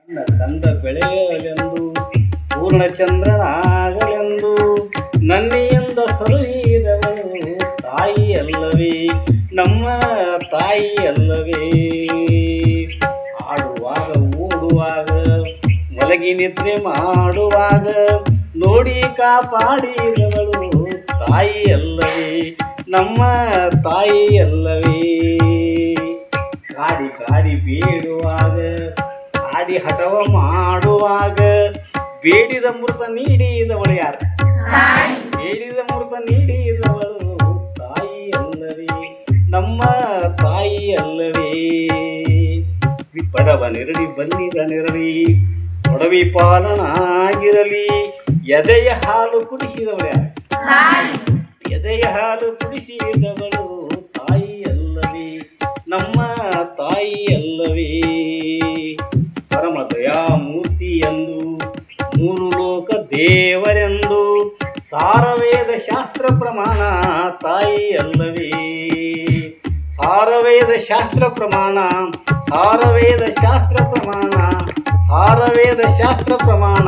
ಕಂದ ಬೆಳೆಯಲೆಂದು ಪೂರ್ಣಚಂದ್ರನಾಗಲೆಂದು ನನ್ನಿಯಿಂದ ಸಲುಹಿದವಳು ತಾಯಿ ಅಲ್ಲವೇ, ನಮ್ಮ ತಾಯಿ ಅಲ್ಲವೇ. ಆಡುವಾಗ ಓಡುವಾಗ ಮಲಗಿ ನಿದ್ರೆ ಮಾಡುವಾಗ ನೋಡಿ ಕಾಪಾಡಿದವಳು ತಾಯಿ ಅಲ್ಲವೇ, ನಮ್ಮ ತಾಯಿ ಅಲ್ಲವೇ. ಕಾಡಿ ಕಾಡಿ ಬೇಡುವಾಗ ಕಾಡಿ ಹಠವ ಮಾಡುವಾಗ ಬೇಡಿದ ಮೃತ ನೀಡಿದವಳು ಯಾರು? ಬೇಡಿದ ಮೃತ ನೀಡಿದವಳು ತಾಯಿ ಅಲ್ಲವೇ, ನಮ್ಮ ತಾಯಿ ಅಲ್ಲವೇ. ಬಡವ ನೆರಳಿ ಬಂದಿದ ನೆರಳಿ ಒಡವಿ ಪಾಲನಾಗಿರಲಿ, ಎದೆಯ ಹಾಲು ಕುಡಿಸಿದವಳು ಯಾರು? ಎದೆಯ ಹಾಲು ಕುಡಿಸಿದವಳು ತಾಯಿ ಅಲ್ಲವೇ, ನಮ್ಮ ತಾಯಿ ಅಲ್ಲವೇ. ಪರಮ ದಯಾಮೂರ್ತಿ ಎಂದು ಮೂರು ಲೋಕ ದೇವರೆಂದು ಸಾರವೇದ ಶಾಸ್ತ್ರ ಪ್ರಮಾಣ ತಾಯಿ ಅಲ್ಲವೇ. ಸಾರವೇದ ಶಾಸ್ತ್ರ ಪ್ರಮಾಣ, ಸಾರವೇದ ಶಾಸ್ತ್ರ ಪ್ರಮಾಣ, ಸಾರವೇದ ಶಾಸ್ತ್ರ ಪ್ರಮಾಣ